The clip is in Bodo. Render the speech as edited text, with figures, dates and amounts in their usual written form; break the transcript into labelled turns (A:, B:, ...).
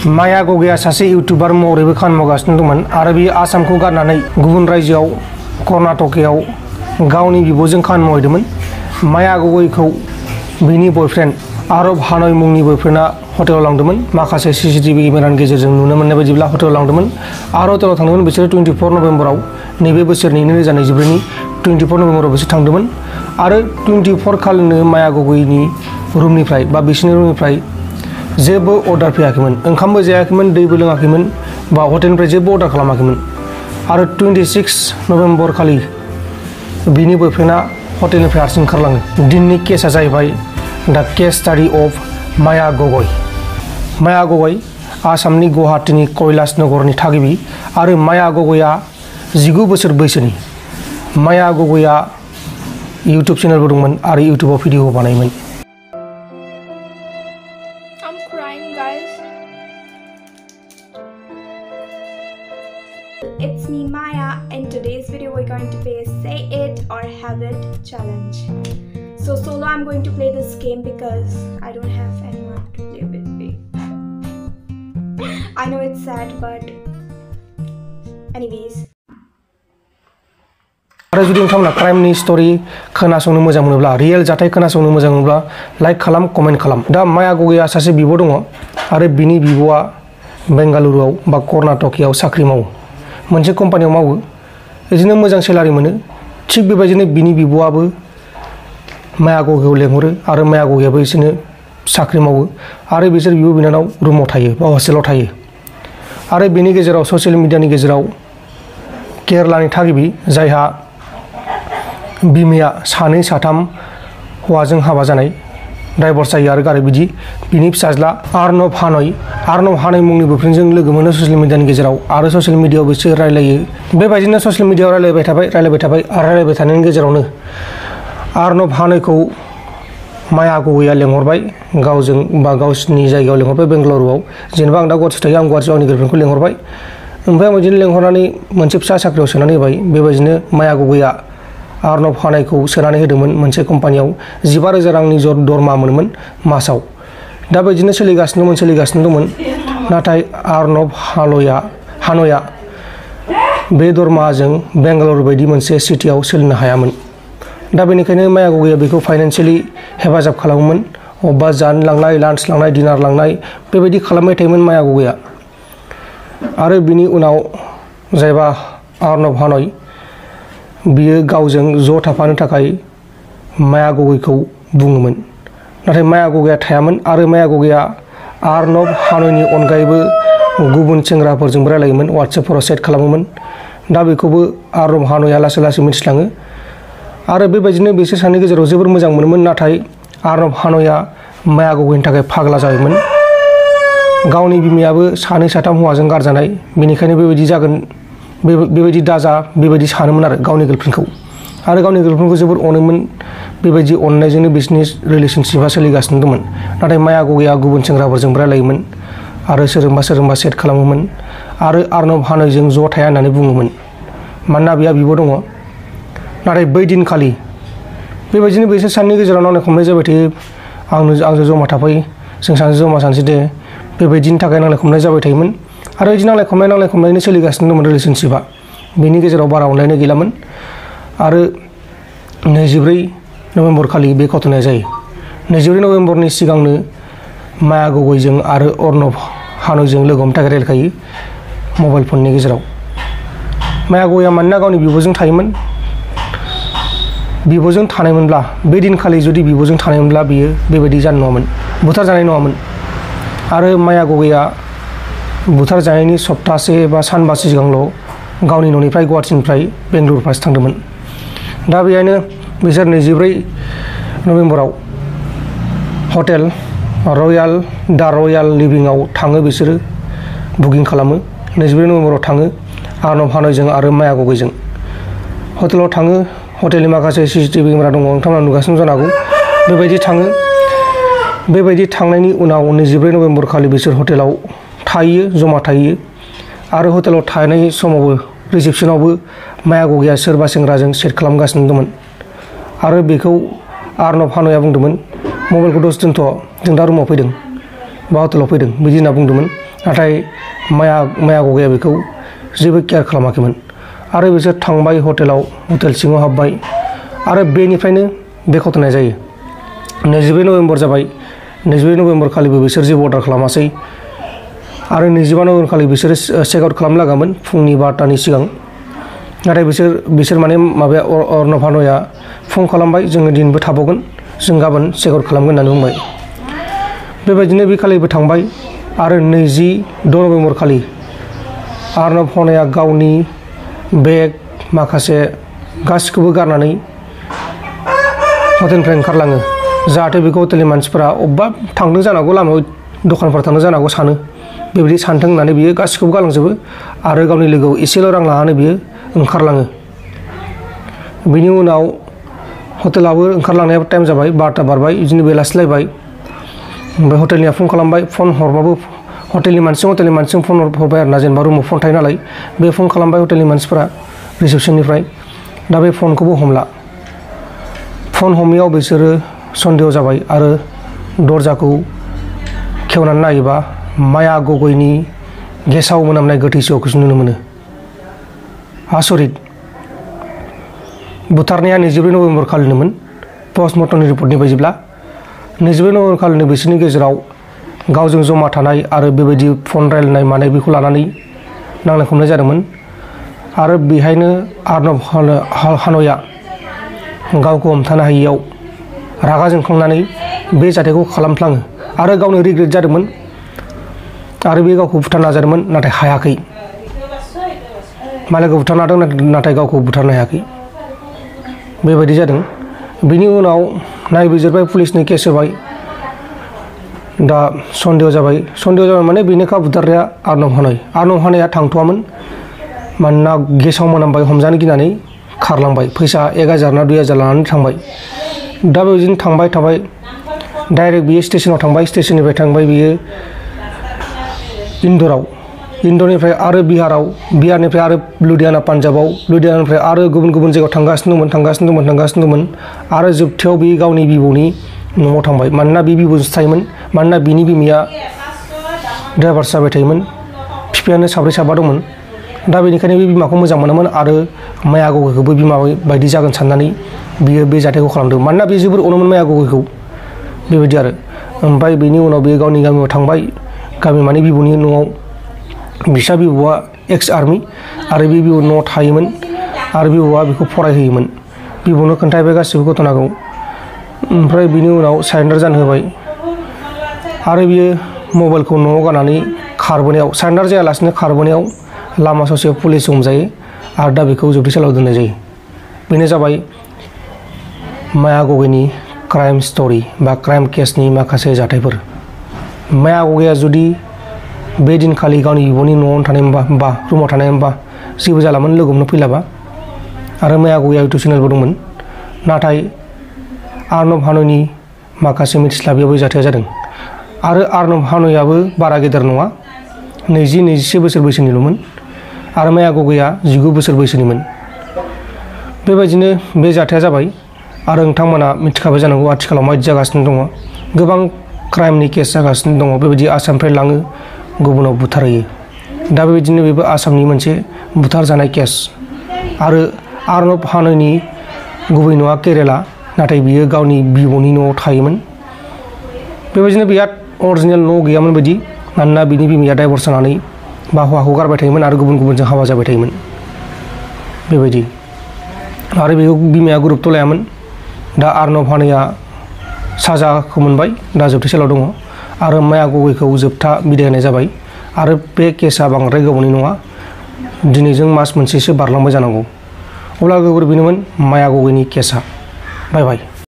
A: माया गगैया सासे इउटुबार महरैबो खामानि मावगासिनो दंमोन आरो बियो आसामखौ गारनानै गुबुन रायजोआव कर्नाटकआव गावनि बिब'जों खामानि मावहैदोंमोन। माया गगैखौ बिनि बयफ्रेन्ड आरब हानय मुंनि बयफ्रेन्डआ हटेलाव लांदोंमोन। माखासे सीसीटीवी केमेरानि गेजेरजों नुनो मोननाय बायदिब्ला हटेलाव लांदोंमोन आरो हटेलाव थांदोंमोन बिसोरो 24 नभेम्बराव नैबे बोसोरनि 2024नि 24 नभेम्बराव बिसोर थांदोंमोन आरो 24 खालिनो माया गगैनि रुमनिफ्राय बा बिसिनि रुमनिफ्राय जेबो अर्डार फैयाखैमोन, ओंखामबो जायाखैमोन, दैबो लोङाखैमोन बा हटेलनिफ्राय जेबो अर्डार खालामाखैमोन आरो 26 नभेम्बर खालि बिनि बयफ्रेन्डआ हटेलनिफ्राय हारसिं ओंखारलाङो। दिननि केसआ जाहैबाय दा केस स्टाडि अफ माया गगै। माया गगै आसामनि गुवाहाटीनि कैलाश नगरनि थागिबि आरो माया गगैया 19 बोसोर बैसोनि। माया गगैया इउटुब चेनेलबो दंमोन आरो इउटुबाव भिडिअ बानायोमोन।
B: I'm crying, guys. It's me, Maya. In today's video, we're going to play Say It or Have It challenge. So solo, I'm going to play this game because I don't have anyone to play with me. I know it's sad, but anyways.
A: आरो जुदि नोंथांमोना क्राइमनि स्ट'रि खोनासंनो मोजां मोनोब्ला, रियेल जाथाय खोनासंनो मोजां मोनोब्ला लाइक खालाम, कमेन्ट खालाम। दा माया गगैया सासे बिब' दङ आरो बिनि बिब'आ बेंगालुरुआव बा कर्नाटकआव साख्रि मावो, मोनसे कम्पानियाव मावो, बिदिनो मोजां सेलारि मोनो। थिग बेबायदिनो बिनि बिब'आबो माया गगैखौ लेंहरो आरो माया गगैयाबो बिसोरनो साख्रि मावो आरो बिसोर बिब' बिनानाव रुमाव थायो बा हस्टेलाव थायो। आरो बेनि गेजेराव ससियेल मिडियानि गेजेराव केरेलानि थागिबि जायहा बिमाया सानै साथाम हौवाजों हाबा जानाय, डाइभर्स जायो आरो गारो बिदि, बिनि फिसाज्ला आर्नब हानय मुंनि बयफ्रेन्डजों लोगो मोनो ससियेल मिडियानि गेजेराव आरो ससियेल मिडियाआव बिसोर रायलायो। बेबायदिनो ससियेल मिडियाआव रायलायबाय थाबाय आरो रायलायबाय थानायनि गेजेरावनो आर्नब हानयखौ माया गगैया लेंहरबाय गावजों बा गावसिनि जायगायाव लेंहरबाय बेंगालुरुआव। जेनेबा आं दा गुवाहाटीआव थायो, आं गुवाहाटीआव आंनि गार्लफ्रेन्डखौ लेंहरबाय, ओमफ्राय आं बिदिनो लेंहरनानै मोनसे फिसा साख्रियाव सोनानै होबाय। बेबायदिनो माया गगैया आर्नब हानयखौ सोनानै होदोंमोन मोनसे कम्पानियाव 15,000 रांनि दरमा मोनोमोन मासाव। दा बिदिनो सोलिगासिनो दंमोन नाथाय आर्नब हानयआ बे दरमाजों बेंगालुरु बायदि मोनसे सिटियाव सोलिनो हायामोन। दा बेनिखायनो माया गगैया बेखौ फाइनान्सियेलि हेफाजाब खालामोमोन, अबेबा जानो लांनाय, लान्च लांनाय, डिनार लांनाय, बेबायदि खालामबाय थायोमोन माया गगैया। आरो बिनि उनाव जायबा आर्नब हानय बियो गावजों ज' थाफानो थाखाय माया गगैखौ बुङोमोन, नाथाय माया गगैया थायामोन आरो माया गगैया आर्नब हानयनि अनगायैबो गुबुन सेंग्राफोरजोंबो रायलायोमोन, वाट्सएपफोराव चेट खालामोमोन। दा बेखौबो आर्नब हानयआ लासै लासै मिथिलाङो आरो बेबायदिनो बिसोर सानैनि गेजेराव जोबोर मोजां मोनोमोन। नाथाय आर्नब हानयआ माया गगैनि थाखाय फाग्ला जाबायमोन। गावनि बिमायाबो सानै साथाम हौवाजों गारजानाय, बेनिखायनो बेबायदि जागोन, बेबायदि दाजा बेबायदि सानोमोन आरो गावनि गार्लफ्रेन्डखौ, आरो गावनि गार्लफ्रेन्डखौ जोबोर अनोमोन। बेबायदि अननायजोंनो बिसोरनि रिलेशनशिपआ सोलिगासिनो दंमोन। नाथाय माया गगैया गुबुन सेंग्राफोरजों रायलायोमोन आरो सोरजोंबा चेट खालामोमोन आरो आर्नब हानयजों ज' थाया होननानै बुङोमोन मानोना बिहा बिब' दङ। नाथाय बै दिनखालि बेबायदिनो बिसोर सानैनि गेजेराव नांलाय खमलाय जाबाय थायो। आंजों जमा थाफै, जों सानैजों जमा सानसै दे, बेबायदिनि थाखाय नांलाय खमलाय जाबाय थायोमोन आरो बिदि नांलाय खमलायनो सोलिगासिनो दंमोन रिलेशनशिपआ। बेनि गेजेराव बारा अनलायनाय गैलामोन आरो 24 नभेम्बर खालि बे घटनाया जायो। 24 नभेम्बरनि सिगांनो माया गगैजों आरो आर्नब हानयजों लोगो हमनो थाखाय रायलायखायो मबाइल फननि गेजेराव। माया गगैया मानोना गावनि बिब'जों थायोमोन, बिब'जों थानायमोनब्ला बे दिनखालि जुदि बिब'जों थानायमोनब्ला बियो बेबायदि जानाय नङामोन, बुथारजानाय नङामोन। आरो माया गगैया बुथारजानायनि सप्तासे बा सानबासो सिगांल' गावनि न'निफ्राय गुवाहाटीनिफ्राय बेंगालुरु फारसे थांदोंमोन। दा बेहायनो बिसोर 24 नभेम्बराव हटेल रयेल लिभिंआव थाङो, बिसोरो बुकिं खालामो। 24 नभेम्बराव थाङो आर्नब हानयजों आरो माया गगैजों हटेलाव थाङो। हटेलनि माखासे सीसीटीवी केमेरा दङ, नोंथांमोना नुगासिनो जानो हागौ। बेबायदि थाङो। बेबायदि थांनायनि उनाव 24 नभेम्बर खालि बिसोर हटेलाव थायो, जमा थायो आरो हटेलाव थानाय समावबो रिसेपसनावबो माया गगैया सोरबा सेंग्राजों चेट खालामगासिनो दंमोन आरो बेखौ आर्नब हानयआ बुंदोंमोन मबाइलखौ दसे दोनथ', जों दा रुमाव फैदों बा हटेलाव फैदों बिदि होनना बुंदोंमोन। नाथाय माया गगैया बेखौ जेबो केयार खालामाखैमोन आरो बिसोर थांबाय हटेल सिङाव हाबबाय आरो बेनिफ्रायनो बे घटनाया जायो। 24 नभेम्बर जाबाय। 24 नभेम्बर खालिबो बिसोर जेबो अर्डार खालामासै आरो 25 नभेम्बर खालि बिसोरो चेक आउट खालामनो लागामोन फुंनि 12टानि सिगां। नाथाय बिसोर माने माबाया अर्णब हान'या फन खालामबाय जोङो दिनैबो थाबावगोन, जों गाबोन चेक आउट खालामगोन होननानै बुंबाय। बेबायदिनो बे खालिबो थांबाय आरो 26 नभेम्बर खालि अर्णब हान'या गावनि बेग माखासे गासिखौबो गारनानै हटेलनिफ्राय ओंखारलाङो, जाहाथे बेखौ हटेलनि मानसिफोरा अबेबा थांदों जानांगौ, लामायाव दखानफोर थांदों जानांगौ सानो। बेबायदि सानथों होननानै बियो गासिखौबो गालांजोबो आरो गावनि लोगोआव एसेल' रां लानानै बियो ओंखारलाङो। बिनि उनाव हटेलाबो ओंखारलांनाया टाइम जाबाय, 12टा बारबाय, बिदिनो बेलासिलायबाय। ओमफ्राय हटेलनिया फन खालामबाय, फन हरबाबो हटेलनि मानसिजों फन हरबाय आरोना, जेनेबा रुमाव फन थायो नालाय बे फन खालामबाय हटेलनि मानसिफोरा रिसेपसननिफ्राय। दा बे फनखौबो हमला। फन हमैयाव बिसोरो सन्देह जाबाय आरो दरजाखौ खेवनानै नायोबा माया गगैनि गेसाव मोनामनाय गोथै सह'खौसो नुनो मोनो। आसरित। बुथारनाया 24 नभेम्बर खालिनोमोन पस्टमर्टमनि रिपर्टनि बायदिब्ला। 24 नभेम्बर खालिनो बिसोरनि गेजेराव गावजों जमा थानाय आरो बेबायदि फन रायलायनाय मानाय बेखौ लानानै नांलाय खमलाय जादोंमोन आरो बेहायनो अर्णब हान'या गावखौ हमथानो हायियाव रागा जोंखांनानै बे जाथायखौ खालामफ्लाङो आरो गावनो रिग्रेट जादोंमोन आरो बे गावखौ बुथारनो नाजादोंमोन, नाथाय हायाखै। मालायखौ बुथारनो हादों नाथाय गावखौ बुथारनो हायाखै। बेबायदि जादों। बिनि उनाव नायबिजिरबाय, पुलिसनि केस होबाय। दा सन्देह जाबाय माने बेनोखा बुथारनाया अर्णब हान'या थांथ'वामोन, मानोना गेसाव मोनामबाय, हमजानो गिनानै खारलांबाय। फैसा 1000 ना 2000 लानानै थांबाय। दा बेबायदिनो थांबाय थाबाय, डाइरेक्ट बियो स्टेसनाव थांबाय, स्टेसननिफ्राय थांबाय बियो इन्दरनिफ्राय आरो बिहारनिफ्राय आरो लुधियाना पान्जाबाव, लुधियानानिफ्राय आरो गुबुन गुबुन जायगायाव थांगासिनो दंमोन आरो जोबथायाव बे गावनि बिबौनि न'आव थांबाय। मानोना बे बिबौजोंसो थायोमोन, मानोना बिनि बिमाया ड्राइभार जाबाय थायोमोन, बिफायानो 7 दंमोन। दा बेनिखायनो बे बिमाखौ मोजां मोनोमोन आरो माया गगैखौबो बिमा बायदि जागोन साननानै बियो बे जाथायखौ खालामदों। मानोना बे जोबोर अनोमोन माया गगैखौ, बेबायदि आरो। ओमफ्राय बेनि उनाव बे गावनि गामियाव थांबाय, गामि माने बिबौनि न'आव। बिसा बिबौआ एक्स आर्मि आरो बे बिबौ न'आव थायोमोन आरो बिबौआ बेखौ फरायहोयोमोन। बिबौनो खोन्थाहैबाय गासिबो घटनाखौ। ओमफ्राय बिनि उनाव सारेन्डार जानो होबाय आरो बियो मबाइलखौ न'आव गारनानै खारबोनायाव, सारेन्डार जायालासिनो खारबोनायाव लामा ससेयाव पुलिस हमजायो आरो दा बेखौ जोबथेसालियाव दोननाय जायो। बेनो जाबाय माया गगैनि क्राइम स्ट'रि बा क्राइम केसनि माखासे जाथायफोर। माया गगैया जुदि बे दिनखालि गावनि बिब'नि न'आवनो थानायमोनबा बा रुमाव थानायमोनबा जेबो जालामोन, लोगो हमनो फैलाबा। आरो माया गगैया इउटुब चेनेलबो दंमोन। नाथाय अर्णब हान'नि माखासे मिथिस्लाबियाव बे जाथाया जादों आरो अर्णब हान'याबो बारा गेदेर नङा, 20-21 बोसोर बैसोनिल'मोन आरो माया गगैया 19 बोसोर बैसोनिमोन। बेबायदिनो बे जाथाया जाबाय आरो नोंथांमोना मिथिखाबाय जानांगौ आथिखालाव माबायदि जागासिनो दङ। गोबां क्राइमनि केस जागासिनो दङ, बेबायदि आसामनिफ्राय लाङो, गुबुनाव बुथारहैयो। दा बेबायदिनो बेबो आसामनि मोनसे बुथारजानाय केस आरो अर्णब हान'नि गुबै न'आ केरेला, नाथाय बियो गावनि बिब'नि न'आव थायोमोन। बेबायदिनो बिहा अरिजिनेल न' गैयामोन बायदि, मानोना बिनि बिमाया डाइभर्स जानानै बा हौवाखौ गारबाय थायोमोन आरो गुबुनजों हाबा जाबाय थायोमोन। बेबायदि आरो बेखौ बिमाया गुरुत्व लायामोन। दा अर्णब हान'या साजाखौ मोनबाय, दा जोबथेसालियाव दङ आरो माया गगैखौ जोबथा बिदाय होनाय जाबाय आरो बे केसआ बांद्राय गोबावनि नङा, दिनैजों मास मोनसेसो बारलांबाय जानांगौ। अब्ला गोबोर बेनोमोन माया गगैनि केसआ। बाय बाय।